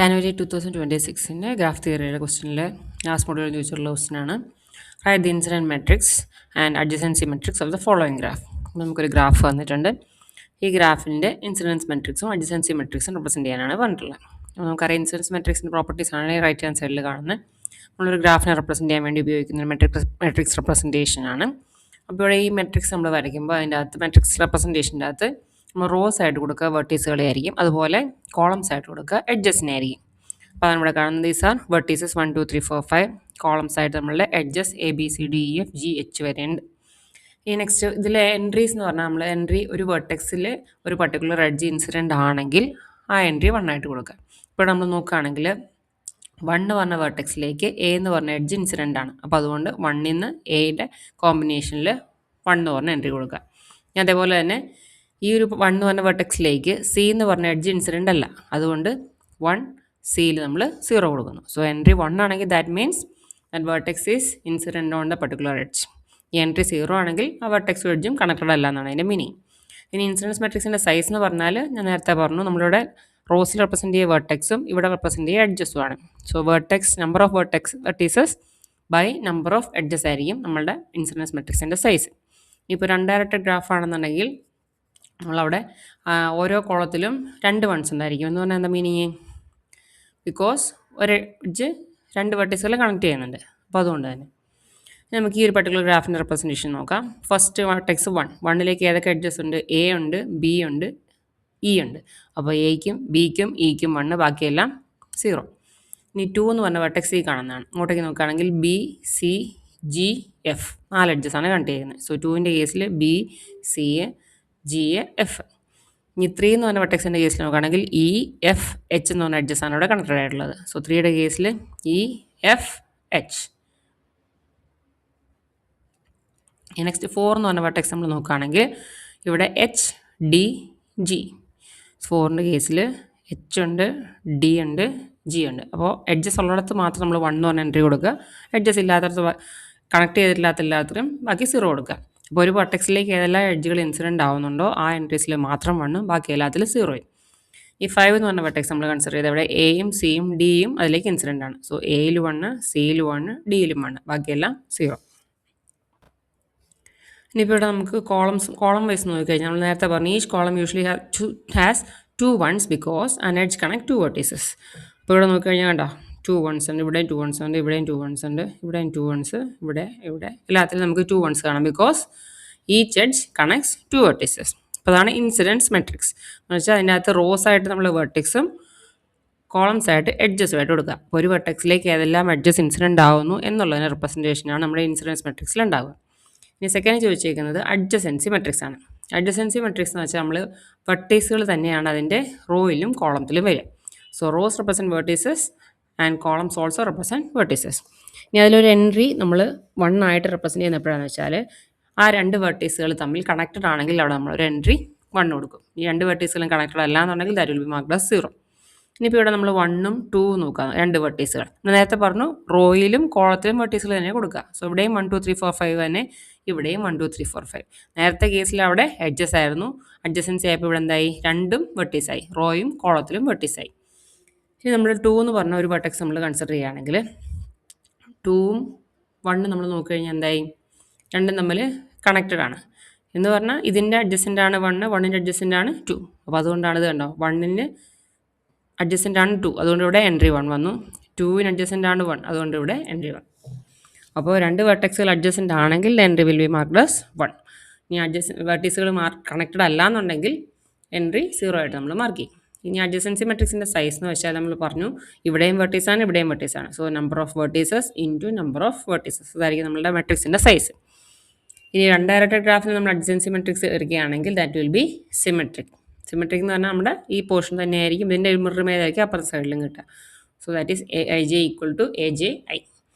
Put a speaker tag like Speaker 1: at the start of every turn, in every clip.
Speaker 1: January 2026 graph തിയറിയുടെ ക്വസ്റ്റ്യനിൽ last മോഡ്യൂളിൽ ചോദിച്ചിട്ടുള്ള ക്വസ്റ്റ്യനാണ്. Write the incident matrix and adjacency matrix of the following graph. നമുക്കൊരു ഗ്രാഫ് വന്നിട്ടുണ്ട്. ഈ ഗ്രാഫിൻ്റെ ഇൻസിഡൻസ് മെട്രിക്സും അഡ്ജസൻസി മെട്രിക്സും റെപ്രസെൻറ്റ് ചെയ്യാനാണ് പറഞ്ഞിട്ടുള്ളത്. നമുക്കറിയാം ഇൻസിഡൻസ് മെട്രിക്സിൻ്റെ പ്രോപ്പർട്ടീസ് ആണ് റൈറ്റ് ഹാൻഡ് സൈഡിൽ കാണുന്നത്. നമ്മളൊരു ഗ്രാഫിനെ റെപ്രസെൻറ്റ് ചെയ്യാൻ വേണ്ടി ഉപയോഗിക്കുന്ന മെട്രിക്സ് റെപ്രസെൻറ്റേഷൻ ആണ്. അപ്പോൾ ഇവിടെ ഈ മെട്രിക്സ് നമ്മൾ വരയ്ക്കുമ്പോൾ അതിൻ്റെ അകത്ത് മെട്രിക്സ് റെപ്രസെൻറ്റേഷൻ്റെ അകത്ത് നമ്മൾ റോസ് ആയിട്ട് കൊടുക്കുക വെർട്ടീസുകളെ ആയിരിക്കും, അതുപോലെ കോളംസ് ആയിട്ട് കൊടുക്കുക എഡ്ജസിനെ ആയിരിക്കും. അപ്പോൾ അതാണ് ഇവിടെ കാണുന്നത്. These are vertices 1 2 3 4 5. കോളംസ് ആയിട്ട് നമ്മളുടെ എഡ്ജസ് ABCDEFGH വരെയുണ്ട്. ഈ നെക്സ്റ്റ് ഇതിലെ എൻട്രീസ് എന്ന് പറഞ്ഞാൽ നമ്മൾ എൻട്രി ഒരു വെർട്ടെക്സിൽ ഒരു പർട്ടിക്കുലർ എഡ്ജ് ഇൻസിഡൻ്റ് ആണെങ്കിൽ ആ എൻട്രി 1 ആയിട്ട് കൊടുക്കുക. ഇപ്പോൾ നമ്മൾ നോക്കുകയാണെങ്കിൽ 1 പറഞ്ഞ വെർട്ടെക്സിലേക്ക് A എന്ന് പറഞ്ഞ എഡ്ജ് ഇൻസിഡൻ്റ് ആണ്. അപ്പോൾ അതുകൊണ്ട് 1 നിന്ന് Aയുടെ കോമ്പിനേഷനിൽ 1 എന്ന് പറഞ്ഞ എൻട്രി കൊടുക്കുക. അതേപോലെ തന്നെ ഈ ഒരു 1 എന്ന് പറഞ്ഞ വെർട്ടെക്സിലേക്ക് C എന്ന് പറഞ്ഞ എഡ്ജ് ഇൻസിഡൻ്റ് അല്ല, അതുകൊണ്ട് 1 Cയിൽ നമ്മൾ 0 കൊടുക്കുന്നു. സോ എൻട്രി 1 ആണെങ്കിൽ that means that vertex is incident on the particular edge. ഈ എൻട്രി 0 ആണെങ്കിൽ ആ വെർട്ടെക്സും എഡ്ജും കണക്റ്റഡ് അല്ല എന്നാണ് അതിൻ്റെ മീനിങ്. ഇനി ഇൻസിഡൻസ് മെട്രിക്സിൻ്റെ സൈസ് എന്ന് പറഞ്ഞാൽ ഞാൻ നേരത്തെ പറഞ്ഞു, നമ്മളിവിടെ റോസിൽ റെപ്രസെൻറ്റ് ചെയ്യുക വെർട്ടെക്സും ഇവിടെ റെപ്രസെൻറ്റ് ചെയ്യുക എഡ്ജസും ആണ്. So vertex number of vertices by number of edges ആയിരിക്കും നമ്മളുടെ ഇൻസിഡൻസ് മെട്രിക്സിൻ്റെ സൈസ്. ഇപ്പോൾ 2 ഡയറക്റ്റഡ് ഗ്രാഫ് ആണെന്നുണ്ടെങ്കിൽ നമ്മളവിടെ ഓരോ കോളത്തിലും 2 വൺസ് ഉണ്ടായിരിക്കും എന്ന് പറഞ്ഞാൽ എന്താ മീനിങ്? ബിക്കോസ് ഒരു എഡ്ജ് 2 വെർട്ടീസുകൾ കണക്ട് ചെയ്യുന്നുണ്ട്. അപ്പോൾ അതുകൊണ്ട് തന്നെ നമുക്ക് ഈ ഒരു പർട്ടിക്കുലർ ഗ്രാഫിൻ്റെ റെപ്രസെൻറ്റേഷൻ നോക്കാം. ഫസ്റ്റ് വെർട്ടെക്സ് 1ലേക്ക് ഏതൊക്കെ എഡ്ജസ് ഉണ്ട്? A ഉണ്ട്, B ഉണ്ട്, E ഉണ്ട്. അപ്പോൾ Aയ്ക്കും Bയ്ക്കും Eയ്ക്കും 1, ബാക്കിയെല്ലാം 0. ഇനി 2 എന്ന് പറഞ്ഞ വെർട്ടെക്സ് ഈ കാണുന്നതാണ്. അങ്ങോട്ടേക്ക് നോക്കുകയാണെങ്കിൽ B, C, G, F 4 edges ആണ് കണക്ട് ചെയ്യുന്നത്. സോ 2ൻ്റെ കേസിൽ B, C, G, F. ഇനി 3 എന്ന് പറഞ്ഞ വെർട്ടെക്സിൻ്റെ കേസിൽ നോക്കുകയാണെങ്കിൽ E, F, H എന്ന് പറഞ്ഞ എഡ്ജസ് ആണ് ഇവിടെ കണക്റ്റഡ് ആയിട്ടുള്ളത്. സോ 3യുടെ കേസിൽ E, F, H. ഈ നെക്സ്റ്റ് 4 എന്ന് പറഞ്ഞ വെർട്ടെക്സ് നമ്മൾ നോക്കുകയാണെങ്കിൽ ഇവിടെ H, D, G. 4ൻ്റെ കേസിൽ H ഉണ്ട്, D ഉണ്ട്, G ഉണ്ട്. അപ്പോൾ എഡ്ജസ് ഉള്ളിടത്ത് മാത്രം നമ്മൾ 1 എന്ന് പറഞ്ഞ എൻട്രി കൊടുക്കുക, എഡ്ജസ് ഇല്ലാത്തടത്ത് കണക്ട് ചെയ്തിട്ടില്ലാത്തല്ലാത്തതും ബാക്കി 0 കൊടുക്കുക. അപ്പോൾ ഒരു വെർട്ടെക്സിലേക്ക് ഏതെല്ലാം എഡ്ജുകൾ ഇൻസിഡൻ്റ് ആവുന്നുണ്ടോ ആ എൻട്രീസിൽ മാത്രം 1, ബാക്കി എല്ലാത്തിലും 0. ഈ 5 എന്ന് പറഞ്ഞ വെർട്ടെക്സ് നമ്മൾ കൺസിഡർ ചെയ്ത് ഇവിടെ Aയും Cയും Dയും അതിലേക്ക് ഇൻസിഡൻ്റ് ആണ്. സോ Aയിൽ 1, Cയിൽ 1, Dയിലും 1, ബാക്കിയെല്ലാം 0. ഇനിയിപ്പോൾ ഇവിടെ നമുക്ക് കോളം വൈസ് നോക്കിക്കഴിഞ്ഞാൽ നമ്മൾ നേരത്തെ പറഞ്ഞു each column usually has 2 ones because an edge connect 2 vertices. അപ്പോൾ ഇവിടെ നോക്കിക്കഴിഞ്ഞാൽ കണ്ടോ 2 വൺസ് ഉണ്ട്, ഇവിടെയും 2 വൺസ് ഉണ്ട്, ഇവിടെയും 2 വൺസ് ഉണ്ട്, ഇവിടെയും 2 വൺസ്, ഇവിടെ എല്ലാത്തിലും നമുക്ക് 2 വൺസ് കാണാം because each edge connects 2 vertices. അപ്പോൾ അതാണ് ഇൻസിഡൻസ് മെട്രിക്സ് എന്ന് വെച്ചാൽ അതിൻ്റെ അകത്ത് റോസ് ആയിട്ട് നമ്മൾ വെർട്ടിക്സും കോളംസ് ആയിട്ട് എഡ്ജസും ആയിട്ട് കൊടുക്കുക. അപ്പോൾ ഒരു വെർട്ടെക്സിലേക്ക് ഏതെല്ലാം എഡ്ജസ് ഇൻസിഡൻ്റ് ആവുന്നു എന്നുള്ളതിന് റെപ്രസെൻറ്റേഷനാണ് നമ്മുടെ ഇൻസിഡൻസ് മെട്രിക്സിൽ ഉണ്ടാവുക. ഇനി സെക്കൻഡ് ചോദിച്ചിരിക്കുന്നത് അഡ്ജസൻസി മെട്രിക്സ് ആണ്. അഡ്ജസൻസി മെട്രിക്സ് എന്ന് വെച്ചാൽ നമ്മൾ വെർട്ടീസുകൾ തന്നെയാണ് അതിൻ്റെ റോയിലും കോളത്തിലും വരിക. So rose represent vertices and columns also represent vertices. ഇനി അതിലൊരു എൻട്രി നമ്മൾ 1 ആയിട്ട് റെപ്രസെൻറ്റ് ചെയ്യുന്ന എപ്പോഴാണെന്ന് വെച്ചാൽ ആ 2 വെർട്ടീസുകൾ തമ്മിൽ കണക്റ്റഡ് ആണെങ്കിൽ അവിടെ നമ്മളൊരു എൻട്രി 1 കൊടുക്കും. ഈ 2 വെർട്ടീസുകളും കണക്റ്റഡ് അല്ല എന്നുണ്ടെങ്കിൽ that will B marked as 0. ഇനിയിപ്പോൾ ഇവിടെ നമ്മൾ 1ഉം 2ഉം നോക്കാം, 2 വെർട്ടീസുകൾ. നേരത്തെ പറഞ്ഞു റോയിലും കോളത്തിലും വെർട്ടീസുകൾ തന്നെ കൊടുക്കുക. സോ ഇവിടെയും 1 2 3 4 5 തന്നെ, ഇവിടെയും 1 2 3 4 5. നേരത്തെ കേസിൽ അവിടെ എഡ്ജസ് ആയിരുന്നു, അഡ്ജസൻസി ആയപ്പോൾ ഇവിടെ എന്തായി? 2ഉം വെർട്ടീസായി, റോയും കോളത്തിലും വെർട്ടീസായി. ഇനി നമ്മൾ 2 എന്ന് പറഞ്ഞ ഒരു വെർട്ടെക്സ് നമ്മൾ കൺസിഡർ ചെയ്യുകയാണെങ്കിൽ 2ഉം 1ഉം നമ്മൾ നോക്കിക്കഴിഞ്ഞാൽ എന്തായി? 2ഉം തമ്മിൽ കണക്റ്റഡ് ആണ് എന്ന് പറഞ്ഞാൽ ഇതിൻ്റെ അഡ്ജസൻ്റ് ആണ് 1, 1ൻ്റെ അഡ്ജസൻ്റ് ആണ് 2. അപ്പോൾ അതുകൊണ്ടാണ് ഇത് കണ്ടോ 1ന് അഡ്ജസൻ്റ് ആണ് 2, അതുകൊണ്ട് ഇവിടെ എൻട്രി 1 വന്നു. 2ന് അഡ്ജസൻ്റ് ആണ് 1, അതുകൊണ്ട് ഇവിടെ എൻട്രി 1. അപ്പോൾ 2 വെർട്ടെക്സുകൾ അഡ്ജസൻ്റ് ആണെങ്കിൽ entry will be marked as 1. ഇനി വെർട്ടീസുകൾ കണക്റ്റഡ് അല്ല എന്നുണ്ടെങ്കിൽ എൻട്രി 0 ആയിട്ട് നമ്മൾ മാർക്ക് ചെയ്യും. ഇനി അഡ്ജസൻസി മെട്രിക്സിൻ്റെ സൈസ് എന്ന് വെച്ചാൽ നമ്മൾ പറഞ്ഞു ഇവിടെയും വെർട്ടീസാണ്, ഇവിടെയും വെർട്ടീസാണ്. So number of vertices into number of vertices, അതായിരിക്കും നമ്മളുടെ മെട്രിക്സിൻ്റെ സൈസ്. ഇനി 2 ഡയറക്റ്റഡ് ഗ്രാഫിൽ നമ്മൾ അഡ്ജസൻസി മെട്രിക്സ് എടുക്കുകയാണെങ്കിൽ that will be symmetric. Symmetric എന്ന് പറഞ്ഞാൽ നമ്മുടെ ഈ പോർഷൻ തന്നെയായിരിക്കും, ഇതിൻ്റെ മിററുമേതായിരിക്കും അപ്പുറത്തെ സൈഡിലും കിട്ടുക. So that is AIJ equal to AJI.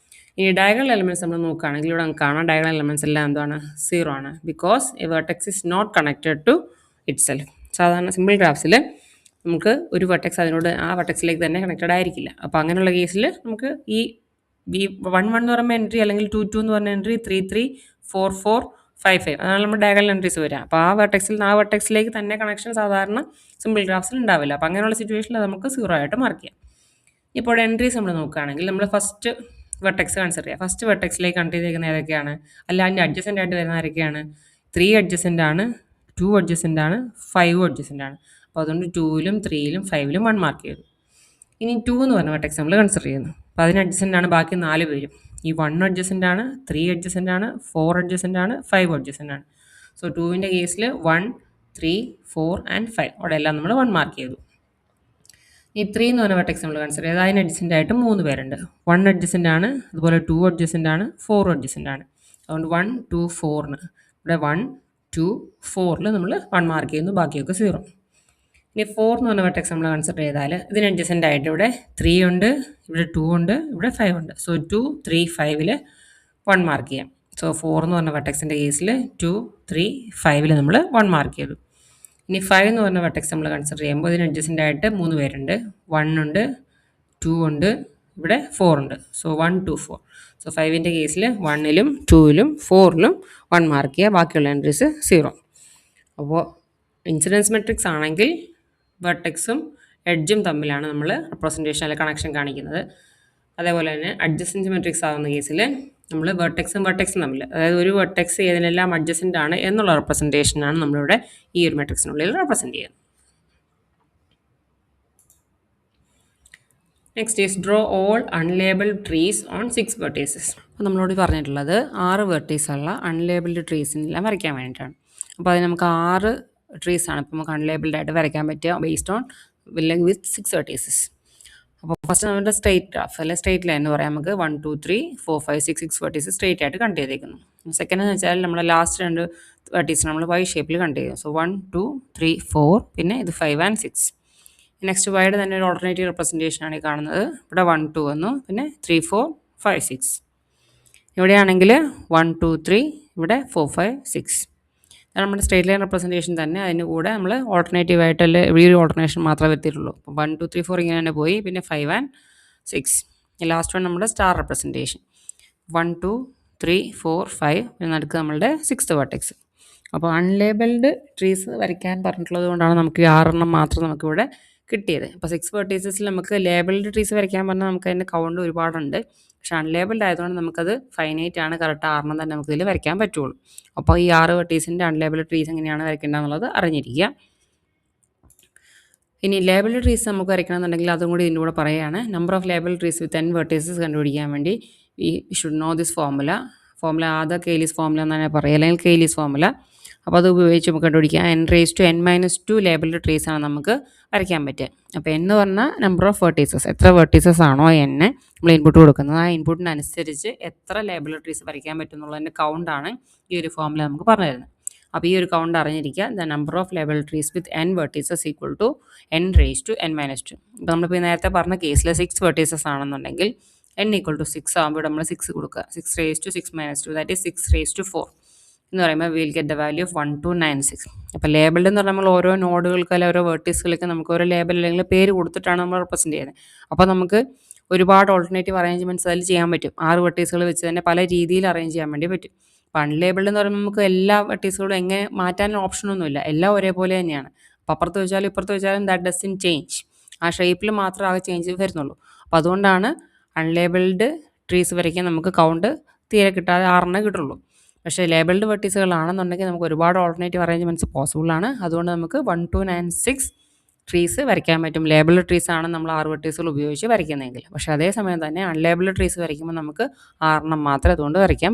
Speaker 1: ഇനി ഡയഗണൽ എലമെൻറ്റ്സ് നമ്മൾ നോക്കുകയാണെങ്കിൽ ഇവിടെ നമുക്ക് കാണാം ഡയഗണൽ എലമെൻറ്റ്സ് എല്ലാം എന്താണ്? 0 ആണ്. Because a vertex is not connected to itself. സാധാരണ സിമ്പിൾ ഗ്രാഫ്സിൽ നമുക്ക് ഒരു വെർട്ടെക്സ് അതിനോട് ആ വെർട്ടെക്സിലേക്ക് തന്നെ കണക്റ്റഡ് ആയിരിക്കില്ല. അപ്പോൾ അങ്ങനെയുള്ള കേസിൽ നമുക്ക് ഈ 1 1 എന്ന് പറയുമ്പോൾ എൻട്രി, അല്ലെങ്കിൽ 2 2 എന്ന് പറഞ്ഞ എൻട്രി, 3 3 4 4 5 5 അതാണ് നമ്മൾ ഡയഗണൽ എൻട്രീസ് വരിക. അപ്പോൾ ആ വെർട്ടെക്സിലേക്ക് തന്നെ കണക്ഷൻ സാധാരണ സിമ്പിൾ ഗ്രാഫ്സിൽ ഉണ്ടാവില്ല. അപ്പോൾ അങ്ങനെയുള്ള സിറ്റുവേഷനിൽ നമുക്ക് 0 ആയിട്ട് മാർക്ക് ചെയ്യാം. ഇപ്പോൾ എൻട്രീസ് നമ്മൾ നോക്കുകയാണെങ്കിൽ നമ്മൾ ഫസ്റ്റ് വെർട്ടെക്സ് കൺസിഡർ ചെയ്യുക. ഫസ്റ്റ് വെർട്ടെക്സിലേക്ക് കണക്ട് ചെയ്തിരിക്കുന്ന ഏതൊക്കെയാണ്? അല്ല അതിൻ്റെ അഡ്ജസൻ്റ് ആയിട്ട് വരുന്ന ആരൊക്കെയാണ്? 3 അഡ്ജസൻ്റ് ആണ്, 2 അഡ്ജസൻ്റ് ആണ്, 5 അഡ്ജസൻ്റ് ആണ്. അപ്പോൾ അതുകൊണ്ട് 2ലും 3ലും 5ലും 1 മാർക്ക് ചെയ്തു. ഇനി 2 എന്ന് പറഞ്ഞ വെർട്ടെക്സ് നമ്മൾ കൺസിഡർ ചെയ്യുന്നു. അപ്പോൾ അതിന് അഡ്ജസൻ്റ് ആണ് ബാക്കി 4 പേരും. ഈ 1 അഡ്ജസൻ്റ് ആണ്, 3 അഡ്ജസൻ്റ് ആണ്, 4 അഡ്ജസൻ്റ് ആണ്, 5 അഡ്ജസൻ്റ് ആണ്. സോ 2ൻ്റെ കേസിൽ 1, 3, 4 ആൻഡ് 5 അവിടെ എല്ലാം നമ്മൾ 1 മാർക്ക് ചെയ്തു. ഈ 3 എന്ന് പറഞ്ഞ വെർട്ടെക്സ് നമ്മൾ കൺസിഡർ ചെയ്ത് അതിന് അഡ്ജസൻ്റ് ആയിട്ട് 3 പേരുണ്ട്. 1 അഡ്ജസൻ്റ് ആണ്, അതുപോലെ 2 അഡ്ജസൻ്റ് ആണ്, 4 അഡ്ജസൻ്റ് ആണ്. അതുകൊണ്ട് 1, 2, 4ന് ഇവിടെ 1, 2, 4ൽ നമ്മൾ 1 മാർക്ക് ചെയ്യുന്നു, ബാക്കിയൊക്കെ 0. ഇനി 4 എന്ന് പറഞ്ഞ വെർട്ടെക്സ് നമ്മൾ കൺസിഡർ ചെയ്താൽ ഇതിന് അഡ്ജസൻ്റ് ആയിട്ട് ഇവിടെ 3 ഉണ്ട്, ഇവിടെ 2 ഉണ്ട്, ഇവിടെ 5 ഉണ്ട്. സോ 2, 3, 5ൽ 1 മാർക്ക് ചെയ്യാം. സോ 4 എന്ന് പറഞ്ഞ വെർട്ടെക്സിൻ്റെ കേസിൽ 2, 3, 5ൽ നമ്മൾ 1 മാർക്ക് ചെയ്തു. ഇനി 5 എന്ന് പറഞ്ഞ വെർട്ടെക്സ് നമ്മൾ കൺസിഡർ ചെയ്യുമ്പോൾ ഇതിന് അഡ്ജസൻ്റ് ആയിട്ട് 3 പേരുണ്ട്. 1 ഉണ്ട്, 2 ഉണ്ട്, ഇവിടെ 4 ഉണ്ട്. സോ 1, 2, 4. സോ 5ൻ്റെ കേസിൽ 1ലും 2ലും 4ലും 1 മാർക്ക് ചെയ്യുക, ബാക്കിയുള്ള എൻട്രീസ് 0. അപ്പോൾ ഇൻസിഡൻസ് മെട്രിക്സ് ആണെങ്കിൽ വെർട്ടെക്സും എഡ്ജും തമ്മിലാണ് നമ്മൾ റെപ്രസെൻറ്റേഷൻ അല്ലെങ്കിൽ കണക്ഷൻ കാണിക്കുന്നത്. അതേപോലെ തന്നെ അഡ്ജസൻറ്റ് മെട്രിക്സ് ആകുന്ന കേസിൽ നമ്മൾ വെർട്ടെക്സും തമ്മിൽ, അതായത് ഒരു വെർട്ടെക്സ് ഏതിനെല്ലാം അഡ്ജസൻ്റ് ആണ് എന്നുള്ള റെപ്രസെൻറ്റേഷനാണ് നമ്മളിവിടെ ഈ ഒരു മെട്രിക്സിനുള്ളിൽ റെപ്രസെൻറ്റ് ചെയ്യുന്നത്. Next is draw all unlabelled trees on 6 vertices. അപ്പോൾ നമ്മളോട് പറഞ്ഞിട്ടുള്ളത് 6 വെർട്ടീസുള്ള അൺലേബിൾഡ് ട്രീസിനെല്ലാം വരയ്ക്കാൻ വേണ്ടിയിട്ടാണ്. അപ്പോൾ അതിന് നമുക്ക് 6 ട്രീസാണ് ഇപ്പോൾ നമുക്ക് അൺലേബിൾഡ് ആയിട്ട് വരയ്ക്കാൻ പറ്റുക ബേസ്ഡ് ഓൺ വിത്ത് 6 വെർട്ടീസസ്. അപ്പോൾ ഫസ്റ്റ് നമ്മുടെ സ്ട്രേറ്റ് ഗ്രാഫ് അല്ലെ സ്ട്രേറ്റ് ലൈൻ എന്ന് പറയാം. നമുക്ക് 1, 2, 3, 4, 5, 6 വെർട്ടീസ് സ്ട്രേറ്റ് ആയിട്ട് കണ്ട് ചെയ്തേക്കുന്നു. സെക്കൻഡ് എന്ന് വെച്ചാൽ നമ്മൾ ലാസ്റ്റ് 2 വെർട്ടീസ് നമ്മൾ വൈ ഷേപ്പിൽ കണ്ട് ചെയ്യും. സോ 1, 2, 3, 4, പിന്നെ ഇത് 5 and 6. നെക്സ്റ്റ് വൈയുടെ തന്നെ ഒരു ഓൾട്ടർനേറ്റീവ് റെപ്രസെൻറ്റേഷൻ ആണ് ഈ കാണുന്നത്. ഇവിടെ 1, 2 വന്നു, പിന്നെ 3, 4, 5, 6. ഇവിടെയാണെങ്കിൽ 1, 2, 3, ഇവിടെ 4, 5, 6. നമ്മുടെ സ്ട്രേറ്റ് ലൈൻ റെപ്രസെൻറ്റേഷൻ തന്നെ അതിന് കൂടെ നമ്മൾ ഓൾട്ടർനേറ്റീവ് ആയിട്ടല്ലേ ഈ ഒരു ഓൾട്ടർനേഷൻ മാത്രമേ വരുത്തിയിട്ടുള്ളൂ. അപ്പോൾ 1, 2, 3, 4 ഇങ്ങനെ തന്നെ പോയി, പിന്നെ 5 and 6. ലാസ്റ്റ് വൺ നമ്മുടെ സ്റ്റാർ റെപ്രസെൻറ്റേഷൻ 1, 2, 3, 4, 5 പിന്നെ നടുക്ക് നമ്മളുടെ 6th വെർട്ടെക്സ്. അപ്പോൾ അൺലേബിൾഡ് ട്രീസ് വരയ്ക്കാൻ പറഞ്ഞിട്ടുള്ളത് കൊണ്ടാണ് നമുക്ക് ഈ 6 മാത്രം നമുക്കിവിടെ കിട്ടിയത്. അപ്പോൾ 6 വെർട്ടീസസിൽ നമുക്ക് ലേബിൾഡ് ട്രീസ് വരയ്ക്കാൻ പറഞ്ഞാൽ നമുക്ക് അതിൻ്റെ കൗണ്ട് ഒരുപാടുണ്ട്. പക്ഷേ അൺലേബിൾഡ് ആയതുകൊണ്ട് നമുക്കത് ഫൈനൈറ്റ് ആണ്, കറക്റ്റ് 6 തന്നെ നമുക്ക് ഇതിൽ വരയ്ക്കാൻ പറ്റുള്ളൂ. അപ്പോൾ ഈ 6 വെർട്ടീസിൻ്റെ അൺലേബിൾഡ് ട്രീസ് എങ്ങനെയാണ് വരയ്ക്കേണ്ടതെന്നുള്ളത് അറിഞ്ഞിരിക്കുക. ഇനി ലേബിൾഡ് ട്രീസ് നമുക്ക് വരയ്ക്കണമെന്നുണ്ടെങ്കിൽ അതും കൂടി ഇതിൻ്റെ കൂടെ പറയുകയാണ്. Number of labelled trees with 10 vertices കണ്ടുപിടിക്കാൻ വേണ്ടി ഈ ഷുഡ് നോ ദിസ് ഫോർമുല ആദ്യ കെയ്ലീസ് ഫോർമുല എന്നാണ് പറയുക, അല്ലെങ്കിൽ കെയ്ലീസ് ഫോർമുല. അപ്പോൾ അത് ഉപയോഗിച്ച് നമുക്ക് കണ്ടുപിടിക്കാം. n⁻²n−2 ലേബിൾഡ് ട്രീസ് ആണ് നമുക്ക് വരയ്ക്കാൻ പറ്റുക. അപ്പോൾ എന്ന് പറഞ്ഞാൽ നമ്പർ ഓഫ് വെർട്ടീസസ്, എത്ര വെർട്ടീസസ് ആണോ നമ്മൾ ഇൻപുട്ട് കൊടുക്കുന്നത്, ആ ഇൻപുട്ടിനനുസരിച്ച് എത്ര ലേബിൾഡ് ട്രീസ് വരയ്ക്കാൻ പറ്റും എന്നുള്ളതിൻ്റെ കൗണ്ടാണ് ഈ ഒരു ഫോർമുല നമുക്ക് പറഞ്ഞു തരുന്നത്. അപ്പോൾ ഈ ഒരു കൗണ്ട് അറിഞ്ഞിരിക്കുക. The number of labelled trees with n vertices equal to n⁻²n−2. ഇപ്പോൾ നമ്മളിപ്പോൾ നേരത്തെ പറഞ്ഞ കേസിൽ 6 വെർട്ടീസസ് ആണെന്നുണ്ടെങ്കിൽ n = 6 ആകുമ്പോൾ നമ്മൾ 6 കൊടുക്കുക. 6⁻6−2 ദാറ്റ് ഈസ് 6⁴ എന്ന് പറയുമ്പോൾ will get the value of 1296. അപ്പോൾ ലേബിൾഡ് എന്ന് പറഞ്ഞാൽ നമ്മൾ ഓരോ നോഡുകൾക്ക് അല്ലെങ്കിൽ ഓരോ വെർട്ടീസുകൾക്ക് നമുക്ക് ഓരോ ലേബൽ അല്ലെങ്കിൽ പേര് കൊടുത്തിട്ടാണ് നമ്മൾ റെപ്രസെൻറ്റ് ചെയ്യുന്നത്. അപ്പോൾ നമുക്ക് ഒരുപാട് ഓൾട്ടർനേറ്റീവ് അറേഞ്ച്മെൻറ്റ്സ് അതിൽ ചെയ്യാൻ പറ്റും. 6 വെർട്ടീസുകൾ വെച്ച് തന്നെ പല രീതിയിൽ അറേഞ്ച് ചെയ്യാൻ വേണ്ടി പറ്റും. അപ്പോൾ അൺലേബിൾഡ് എന്ന് പറയുമ്പോൾ നമുക്ക് എല്ലാ വെർട്ടീസുകളും എങ്ങനെ മാറ്റാനുള്ള ഓപ്ഷനൊന്നുമില്ല, എല്ലാം ഒരേപോലെ തന്നെയാണ്. അപ്പോൾ അപ്പുറത്ത് വെച്ചാലും ഇപ്പുറത്ത് വെച്ചാലും ദാറ്റ് ഡസൻ ചേഞ്ച്, ആ ഷേപ്പിൽ മാത്രമേ ആ ചേഞ്ച് വരുന്നുള്ളൂ. അപ്പോൾ അതുകൊണ്ടാണ് അൺലേബിൾഡ് ട്രീസ് വരയ്ക്കാൻ നമുക്ക് കൗണ്ട് തീരെ കിട്ടാതെ 6 കിട്ടുള്ളൂ. പക്ഷേ ലേബിൾഡ് വെർട്ടീസുകളാണെന്നുണ്ടെങ്കിൽ നമുക്ക് ഒരുപാട് ഓൾട്ടർനേറ്റീവ് അറേഞ്ച്മെൻറ്റ്സ് പോസിബിൾ ആണ്. അതുകൊണ്ട് നമുക്ക് 1, 2, 9, 6 ട്രീസ് വരയ്ക്കാൻ പറ്റും. ലേബിൾഡ് ട്രീസ് ആണ് നമ്മൾ 6 വെർട്ടീസുകൾ ഉപയോഗിച്ച് വരയ്ക്കുന്നതെങ്കിൽ. പക്ഷേ അതേസമയം തന്നെ അൺലേബിൾഡ് ട്രീസ് വരയ്ക്കുമ്പോൾ നമുക്ക് 6 മാത്രമേ അതുകൊണ്ട് വരയ്ക്കാൻ പറ്റും.